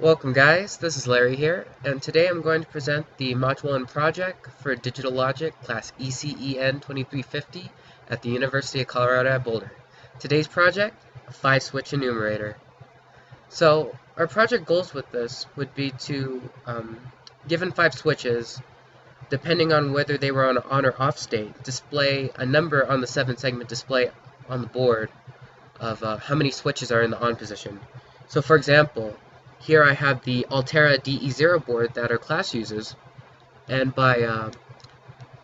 Welcome guys, this is Larry here, and today I'm going to present the Module 1 project for Digital Logic Class ECEN 2350 at the University of Colorado at Boulder. Today's project, a 5-switch enumerator. So our project goals with this would be to, given 5 switches, depending on whether they were on or off state, display a number on the 7-segment display on the board of how many switches are in the on position. So for example, here I have the Altera DE0 board that our class uses, and by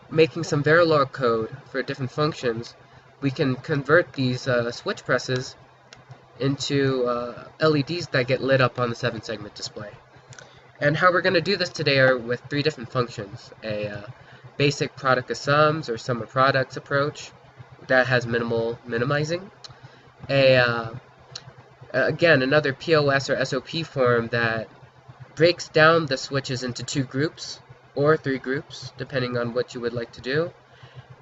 making some Verilog code for different functions, we can convert these switch presses into LEDs that get lit up on the 7-segment display. And how we're going to do this today are with 3 different functions: a basic product of sums or sum of products approach that has minimal minimizing, again, another POS or SOP form that breaks down the switches into 2 groups or 3 groups, depending on what you would like to do,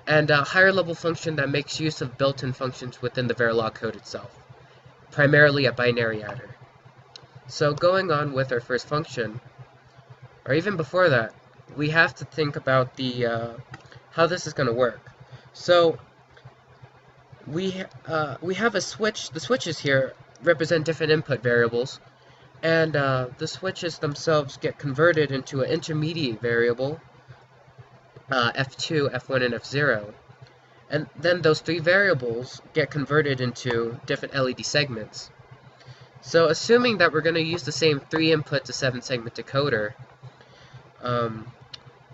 and a higher level function that makes use of built-in functions within the Verilog code itself, primarily a binary adder. So going on with our first function, or even before that, we have to think about the how this is going to work. So we have a switch. The switches here represent different input variables, and the switches themselves get converted into an intermediate variable, F2, F1, and F0, and then those 3 variables get converted into different LED segments. So assuming that we're going to use the same 3 input to 7-segment decoder,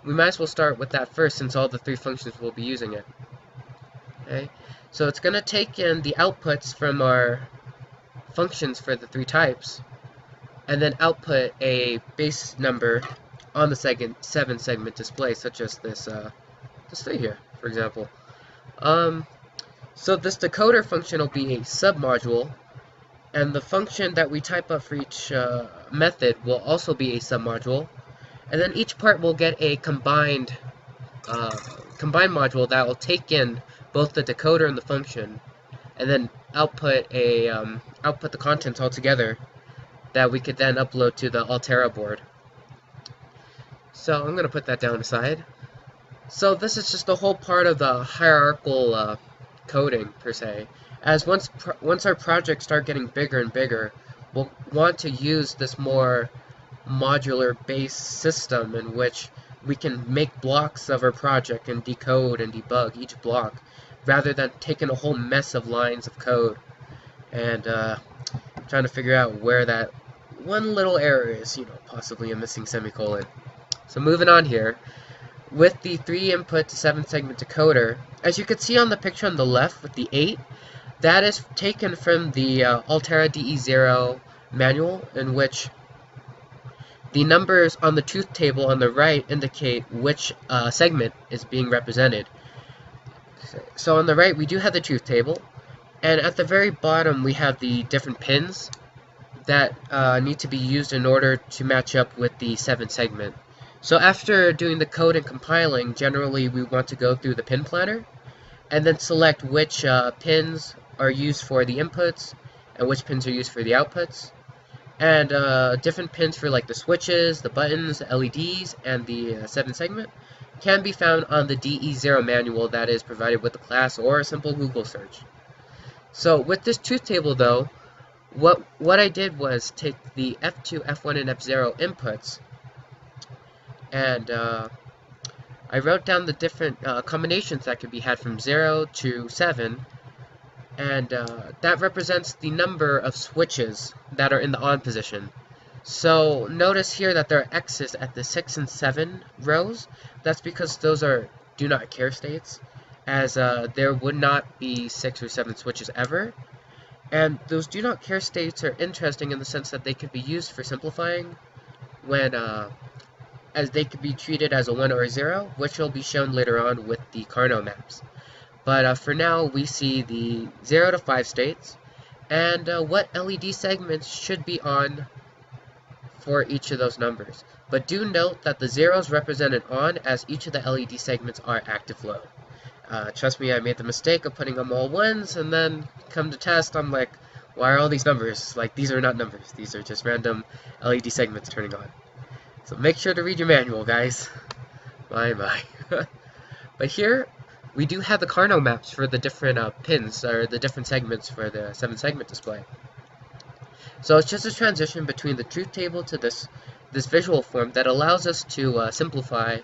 we might as well start with that first, since all the 3 functions will be using it. Okay, so it's going to take in the outputs from our functions for the 3 types, and then output a base number on the 7-segment display, such as this 3 here, for example. So this decoder function will be a submodule, and the function that we type up for each method will also be a submodule, and then each part will get a combined module that will take in both the decoder and the function, and then output the contents all together that we could then upload to the Altera board. So I'm going to put that down aside. So this is just the whole part of the hierarchical coding per se. As once our projects start getting bigger and bigger, we'll want to use this more modular based system in which we can make blocks of our project and decode and debug each block, rather than taking a whole mess of lines of code and trying to figure out where that one little error is, possibly a missing semicolon. So moving on here, with the 3 input to 7-segment decoder, as you can see on the picture on the left with the 8, that is taken from the Altera DE0 manual, in which the numbers on the truth table on the right indicate which segment is being represented. So on the right we do have the truth table, and at the very bottom we have the different pins that need to be used in order to match up with the 7-segment. So after doing the code and compiling, generally we want to go through the pin planner and then select which pins are used for the inputs and which pins are used for the outputs. And different pins for like the switches, the buttons, the LEDs, and the 7-segment can be found on the DE0 manual that is provided with the class, or a simple Google search. So with this truth table though, what I did was take the F2, F1, and F0 inputs, and I wrote down the different combinations that could be had from 0 to 7, and that represents the number of switches that are in the on position. So notice here that there are X's at the 6 and 7 rows. That's because those are do not care states, as there would not be 6 or 7 switches ever. And those do not care states are interesting in the sense that they could be used for simplifying, when as they could be treated as a 1 or a 0, which will be shown later on with the Carnot maps. But for now we see the 0 to 5 states, and what LED segments should be on for each of those numbers. But do note that the 0 is represented on, as each of the LED segments are active low. Trust me, I made the mistake of putting them all 1s, and then come to test, I'm like, Why are all these numbers? Like, these are not numbers. These are just random LED segments turning on. So make sure to read your manual, guys. My. But here, we do have the Carnot maps for the different pins, or the different segments for the 7-segment display. So it's just a transition between the truth table to this visual form that allows us to simplify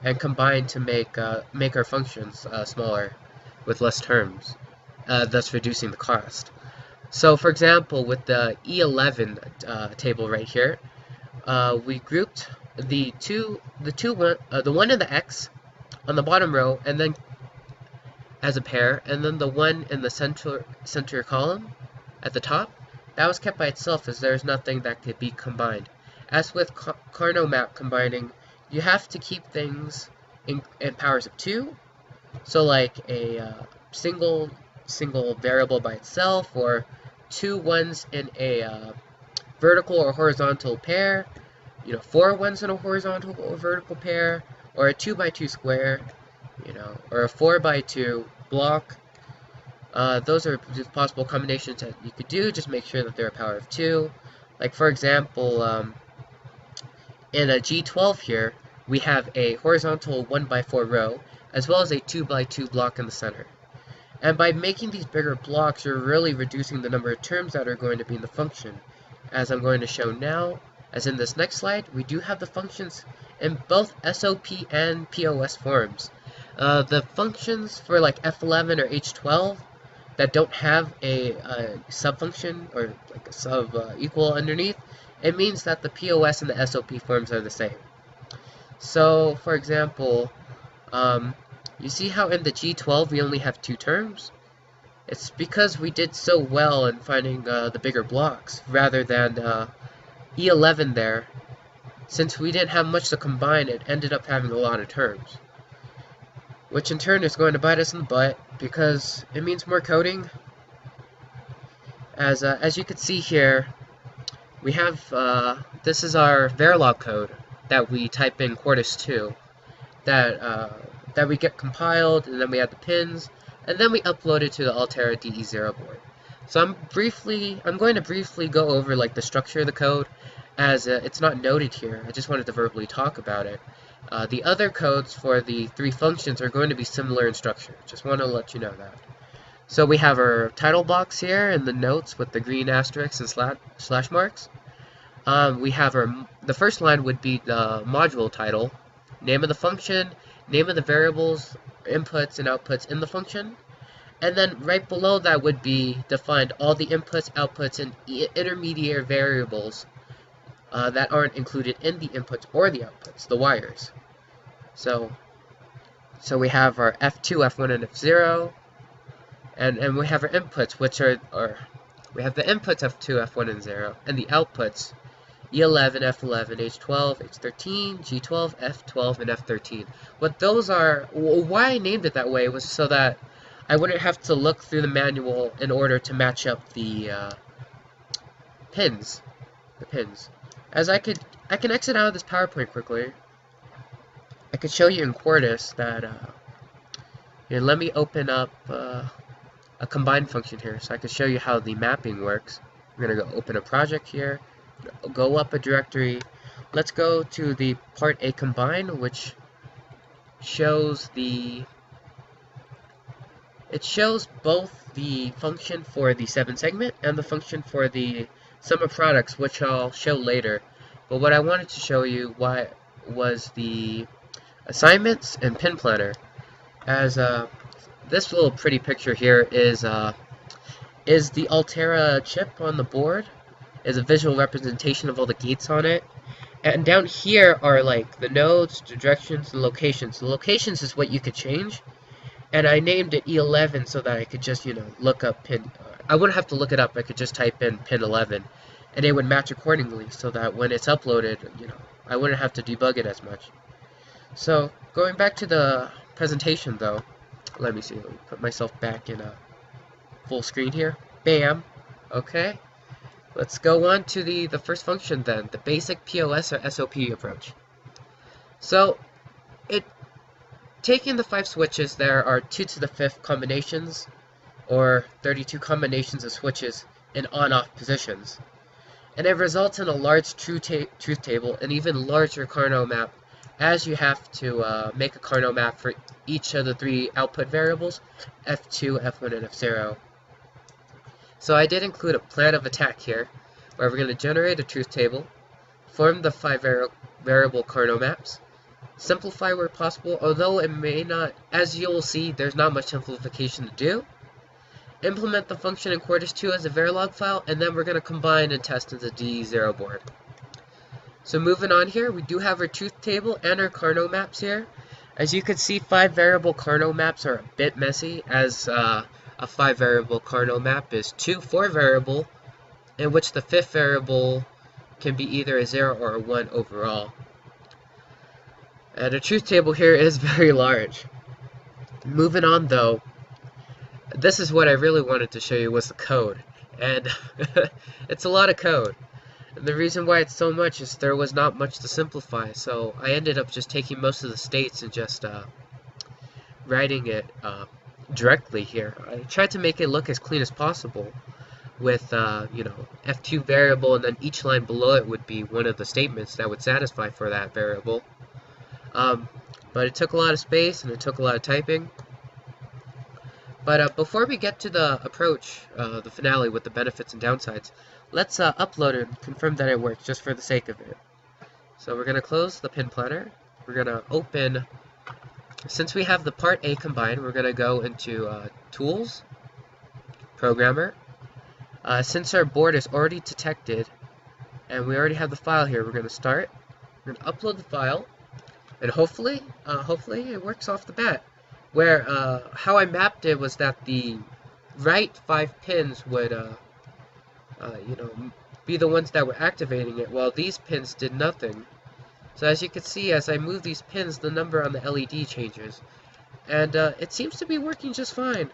and combine to make our functions smaller with less terms, thus reducing the cost. So, for example, with the E11 table right here, we grouped the one in the X on the bottom row, and then as a pair, and then the one in the center column at the top. That was kept by itself, as there's nothing that could be combined. As with Carnot map combining, you have to keep things in powers of 2. So like a single variable by itself, or 2 ones in a vertical or horizontal pair, 4 ones in a horizontal or vertical pair, or a 2 by 2 square, or a 4 by 2 block. Those are possible combinations that you could do. Just make sure that they're a power of 2. Like, for example, in a G12 here, we have a horizontal 1 by 4 row, as well as a 2 by 2 block in the center. And by making these bigger blocks, you're really reducing the number of terms that are going to be in the function. As I'm going to show now, as in this next slide, we do have the functions in both SOP and POS forms. The functions for like F11 or H12 that don't have a subfunction or like a sub equal underneath, it means that the POS and the SOP forms are the same. So, for example, you see how in the G12 we only have 2 terms? It's because we did so well in finding the bigger blocks, rather than E11 there. Since we didn't have much to combine, it ended up having a lot of terms, which in turn is going to bite us in the butt, because it means more coding. As you can see here, we have, this is our Verilog code that we type in Quartus 2, that we get compiled, and then we add the pins, and then we upload it to the Altera DE0 board. So I'm going to briefly go over like the structure of the code, as it's not noted here. I just wanted to verbally talk about it. The other codes for the 3 functions are going to be similar in structure. Just want to let you know that. So we have our title box here and the notes with the green asterisks and slash marks. We have the first line would be the module title, name of the function, name of the variables, inputs and outputs in the function. And then right below that would be defined all the inputs, outputs, and intermediate variables that aren't included in the inputs or the outputs, the wires. So we have our F2, F1, and F0, and we have our inputs, which we have the inputs F2, F1, and 0, and the outputs E11, F11, H12, H13, G12, F12, and F13. What those are, why I named it that way was so that I wouldn't have to look through the manual in order to match up the pins. As I can exit out of this PowerPoint quickly. I could show you in Quartus that, here, let me open up a combine function here, so I can show you how the mapping works. I'm going to go open a project here, go up a directory. Let's go to the part A combine, which shows both the function for the 7-segment and the function for the sum of products, which I'll show later. But what I wanted to show you was the assignments and pin planner. As this little pretty picture here is the Altera chip on the board, is a visual representation of all the gates on it. And down here are like the nodes, the directions, the locations. The locations is what you could change. And I named it E11 so that I could just, look up pin. I wouldn't have to look it up. I could just type in pin 11, and it would match accordingly, so that when it's uploaded, I wouldn't have to debug it as much. So going back to the presentation, though, let me put myself back in a full screen here. Bam. Okay. Let's go on to the first function then, the basic POS or SOP approach. So taking the 5 switches, there are 2 to the 5th combinations, or 32 combinations of switches in on-off positions. And it results in a large truth table, and even larger Carnot map, as you have to make a Carnot map for each of the 3 output variables, F2, F1, and F0. So I did include a plan of attack here, where we're going to generate a truth table, form the 5 variable Carnot maps, simplify where possible, although it may not, as you'll see, there's not much simplification to do. Implement the function in Quartus 2 as a Verilog file, and then we're going to combine and test into the DE0 board. So moving on here, we do have our truth table and our Carnot maps here. As you can see, 5 variable Carnot maps are a bit messy, as a 5 variable Carnot map is 2 4 variable, in which the 5th variable can be either a 0 or a 1 overall. And the truth table here is very large. Moving on though, this is what I really wanted to show you was the code, and it's a lot of code. And the reason why it's so much is there was not much to simplify, so I ended up just taking most of the states and just writing it directly here. I tried to make it look as clean as possible with you know, F2 variable, and then each line below it would be one of the statements that would satisfy for that variable. But it took a lot of space and it took a lot of typing. But before we get to the approach, the finale with the benefits and downsides, let's upload it and confirm that it works just for the sake of it. So we're going to close the pin planner. We're going to open, since we have the part A combined, we're going to go into Tools, Programmer. Since our board is already detected and we already have the file here, we're going to start. We're going to upload the file, and hopefully it works off the bat. Where how I mapped it was that the right 5 pins would you know, be the ones that were activating it, while these pins did nothing. So as you can see, as I move these pins, the number on the LED changes, and it seems to be working just fine.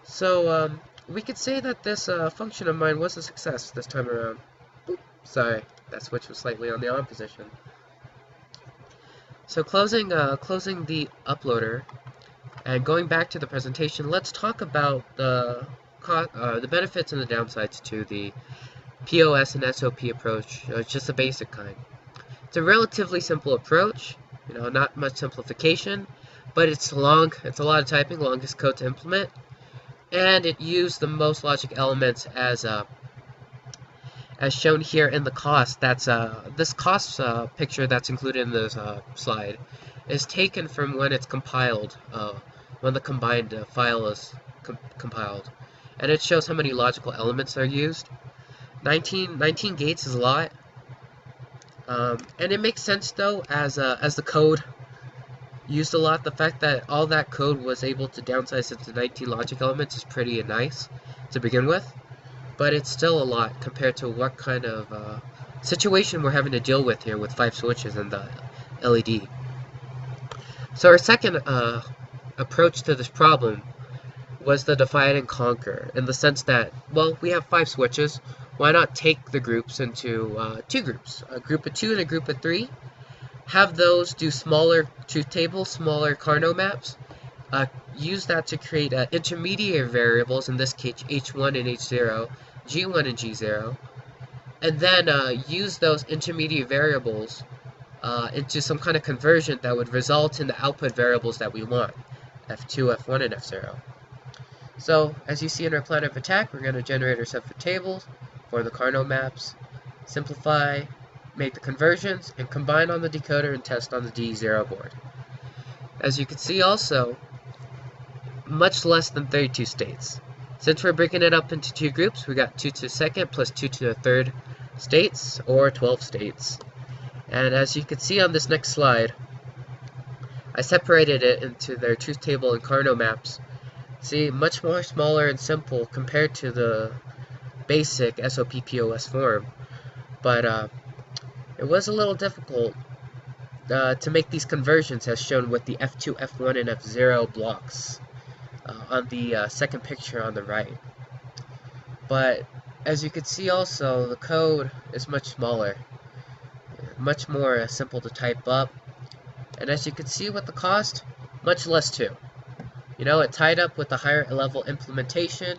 So we could say that this function of mine was a success this time around. Oop, sorry, that switch was slightly on the on position. So closing the uploader. And going back to the presentation, let's talk about the benefits and the downsides to the POS and SOP approach, just the basic kind. It's a relatively simple approach, you know, not much simplification, but it's long, it's a lot of typing, longest code to implement, and it used the most logic elements as shown here in the cost. That's this cost picture that's included in this slide is taken from when it's compiled. When the combined file is compiled, and it shows how many logical elements are used. 19 gates is a lot, and it makes sense though, as the code used a lot. The fact that all that code was able to downsize it to 19 logic elements is pretty nice to begin with, but it's still a lot compared to what kind of situation we're having to deal with here with 5 switches and the LED. So our second approach to this problem was the divide and conquer, in the sense that, well, we have 5 switches, why not take the groups into 2 groups, a group of 2 and a group of 3, have those do smaller truth tables, smaller Carnot maps, use that to create intermediate variables, in this case H1 and H0, G1 and G0, and then use those intermediate variables into some kind of conversion that would result in the output variables that we want. F2, F1, and F0. So, as you see in our plan of attack, we're going to generate our separate tables, form the Carnot maps, simplify, make the conversions, and combine on the decoder and test on the DE0 board. As you can see also, much less than 32 states. Since we're breaking it up into 2 groups, we got 2 to the second plus 2 to the third states, or 12 states. And as you can see on this next slide, I separated it into their truth table and Carnot maps. See, much more smaller and simple compared to the basic SOP POS form. But it was a little difficult to make these conversions, as shown with the F2, F1, and F0 blocks on the second picture on the right. But as you can see also, the code is much smaller, much more simple to type up. And as you can see with the cost, much less too. You know, it tied up with the higher level implementation,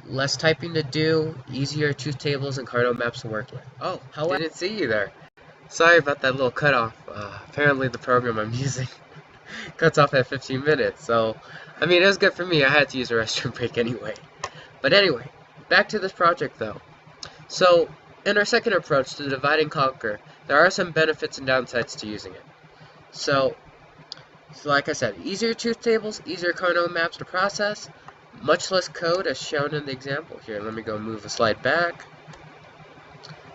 Less typing to do, easier truth tables and Carnot maps to work with. Oh, didn't see you there. Sorry about that little cutoff. Apparently the program I'm using cuts off at 15 minutes, so, I mean, it was good for me. I had to use a restroom break anyway. But anyway, back to this project though. So, in our second approach to divide and conquer, there are some benefits and downsides to using it. So like I said, easier truth tables, easier Carnot maps to process, much less code as shown in the example here. Let me go move a slide back.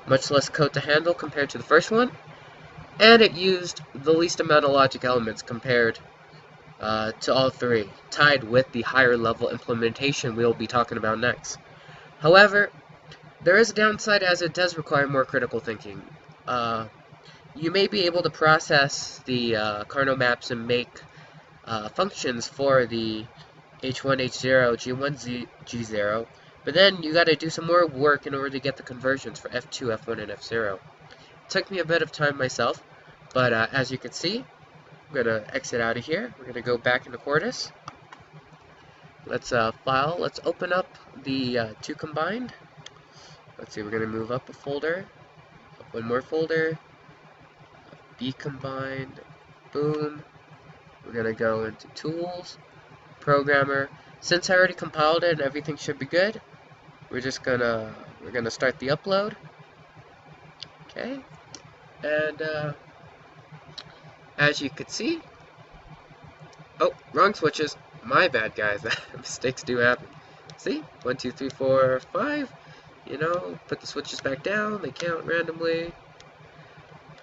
Much less code to handle compared to the first one, and it used the least amount of logic elements compared to all three, tied with the higher level implementation we'll be talking about next. However, there is a downside as it does require more critical thinking. You may be able to process the Carnot maps and make functions for the H1, H0, G1, G0, but then you got to do some more work in order to get the conversions for F2, F1, and F0. It took me a bit of time myself, but as you can see, I'm going to exit out of here. We're going to go back into Quartus. Let's file. Let's open up the two combined. Let's see, we're going to move up a folder, up one more folder, B combined, boom. We're going to go into Tools, Programmer. Since I already compiled it and everything should be good, we're gonna start the upload. Okay, and as you can see, oh, wrong switches. My bad, guys. Mistakes do happen. See, 1, 2, 3, 4, 5. You know, put the switches back down. They count randomly.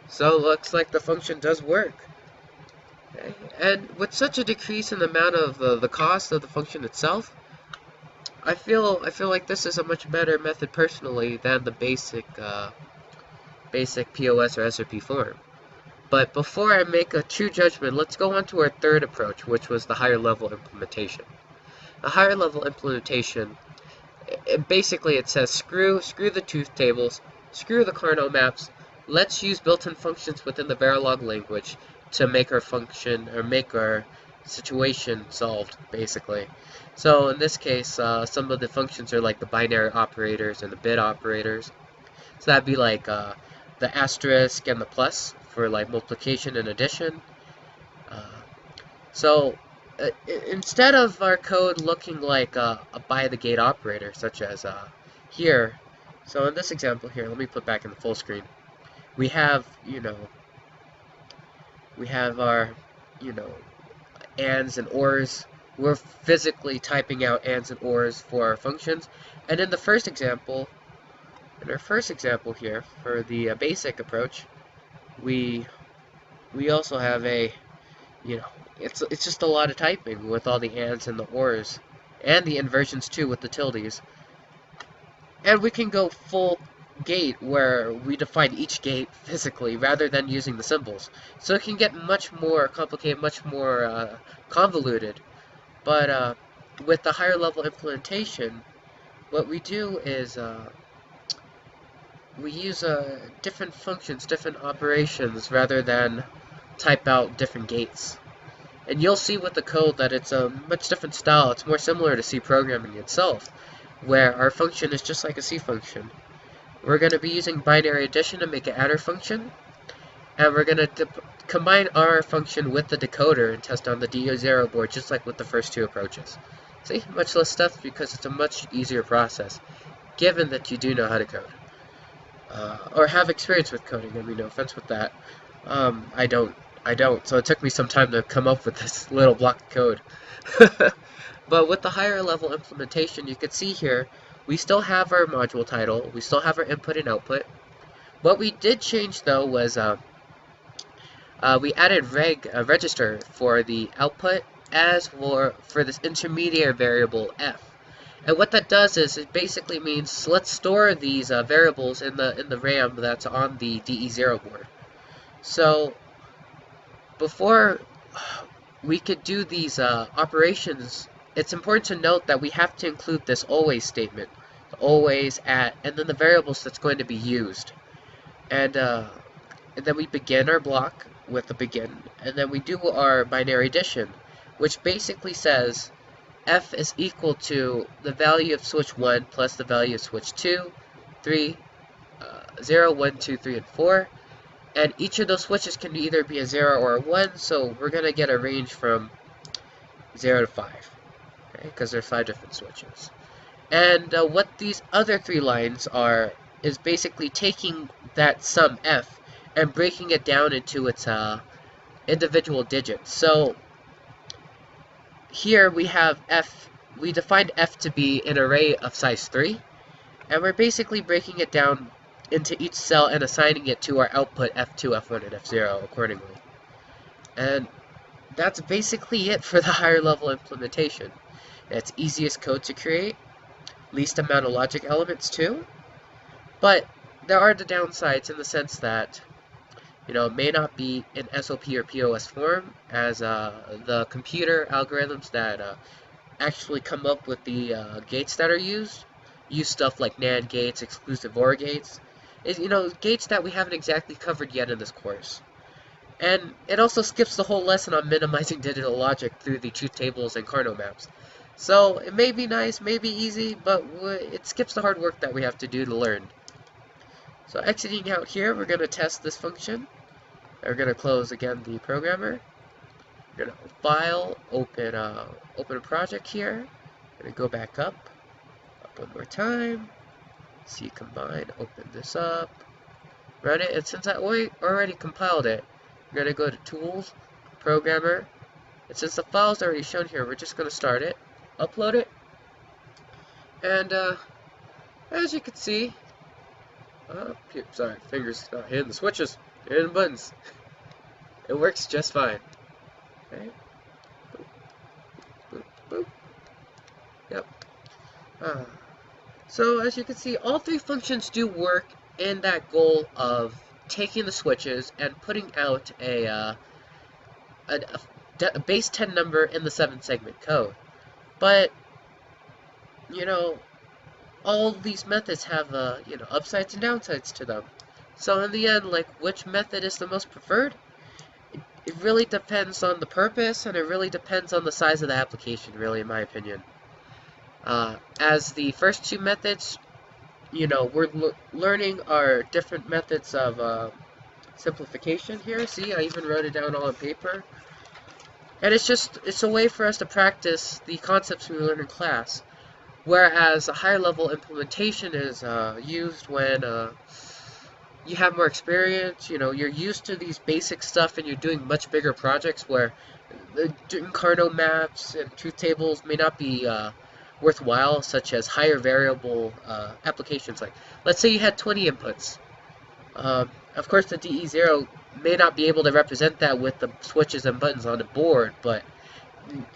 So looks like the function does work. Okay. And with such a decrease in the amount of the cost of the function itself, I feel like this is a much better method personally than the basic POS or SOP form. But before I make a true judgment, let's go on to our third approach, which was the higher level implementation. The higher level implementation, basically it says screw the truth tables, screw the Carnot maps. Let's use built-in functions within the Verilog language to make our function, or make our situation solved, basically. So in this case, some of the functions are like the binary operators and the bit operators. So that'd be like the asterisk and the plus for like multiplication and addition. Instead of our code looking like a by the gate operator, such as here, so in this example here, let me put back in the full screen. We have, our, ands and ors. We're physically typing out ands and ors for our functions. And in the first example, here, for the basic approach, we also have a, it's just a lot of typing with all the ands and the ors, and the inversions too with the tildes. And we can go full gate where we define each gate physically rather than using the symbols. So it can get much more complicated, much more convoluted. But with the higher level implementation, what we do is we use different functions, different operations, rather than type out different gates. And you'll see with the code that it's a much different style. It's more similar to C programming itself, where our function is just like a C function. We're going to be using binary addition to make an adder function, and we're going to combine our function with the decoder and test on the DE0 board, just like with the first two approaches. See, much less stuff because it's a much easier process, given that you do know how to code. Or have experience with coding. I mean, no offense with that. I don't. So it took me some time to come up with this little block of code. But with the higher level implementation, you can see here, we still have our module title, we still have our input and output. What we did change though was we added register for the output as for this intermediate variable f. And what that does is it basically means let's store these variables in the RAM that's on the DE0 board. So before we could do these operations, it's important to note that we have to include this always statement, always at, and then the variables that's going to be used. And then we begin our block with the begin, and then we do our binary addition, which basically says F is equal to the value of switch 1 plus the value of switch 2, 3, 0, 1, 2, 3, and 4. And each of those switches can either be a 0 or a 1, so we're going to get a range from 0 to 5, okay, because there's 5 different switches. And what these other 3 lines are is basically taking that sum F and breaking it down into its individual digits. So here we have F, we defined F to be an array of size 3, and we're basically breaking it down into each cell and assigning it to our output F2, F1, and F0 accordingly. And that's basically it for the higher level implementation. It's easiest code to create, least amount of logic elements too, but there are the downsides in the sense that, you know, it may not be in SOP or POS form, as the computer algorithms that actually come up with the gates that are used use stuff like NAND gates, exclusive OR gates, you know, gates that we haven't exactly covered yet in this course. And it also skips the whole lesson on minimizing digital logic through the truth tables and Carnot maps. So it may be nice, may be easy, but it skips the hard work that we have to do to learn. So exiting out here, we're going to test this function. We're going to close again the programmer. We're going to file, open a project here. We're going to go back up one more time. C combine, open this up, run it, and since I already compiled it, we're going to go to Tools, Programmer, and since the file's already shown here, we're just going to start it, upload it, and as you can see, sorry, fingers not hitting the switches, hitting the buttons. It works just fine. Okay. Boop, boop, boop. Yep. So as you can see, all 3 functions do work in that goal of taking the switches and putting out a base 10 number in the 7-segment code. But, you know, all these methods have, you know, upsides and downsides to them. So in the end, like, which method is the most preferred? It really depends on the purpose, and it really depends on the size of the application, really, in my opinion. As the first 2 methods, you know, we're learning our different methods of simplification here. See, I even wrote it down all on paper. And it's a way for us to practice the concepts we learn in class. Whereas a higher level implementation is used when you have more experience, you know, you're used to these basic stuff and you're doing much bigger projects where doing Carnot maps and truth tables may not be worthwhile, such as higher variable applications. Like, let's say you had 20 inputs. Of course, the DE0 may not be able to represent that with the switches and buttons on the board, but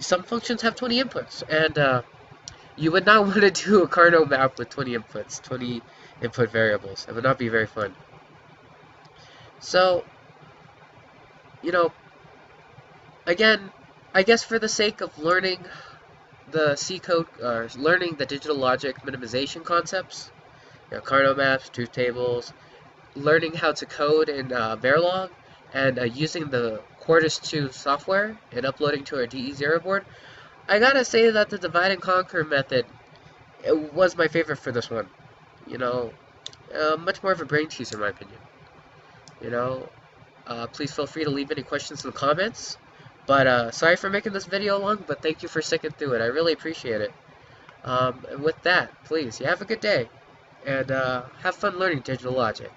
some functions have 20 inputs, and you would not want to do a Carnot map with 20 inputs, 20 input variables. It would not be very fun. So, you know, again, I guess for the sake of learning the C code, or learning the digital logic minimization concepts, you know, Carnot maps, truth tables, learning how to code in Verilog, and using the Quartus 2 software and uploading to our DE0 board, I gotta say that the divide and conquer method, it was my favorite for this one. You know, much more of a brain teaser in my opinion. You know, please feel free to leave any questions in the comments. But sorry for making this video long, but thank you for sticking through it. I really appreciate it. And with that, please, you have a good day, and have fun learning digital logic.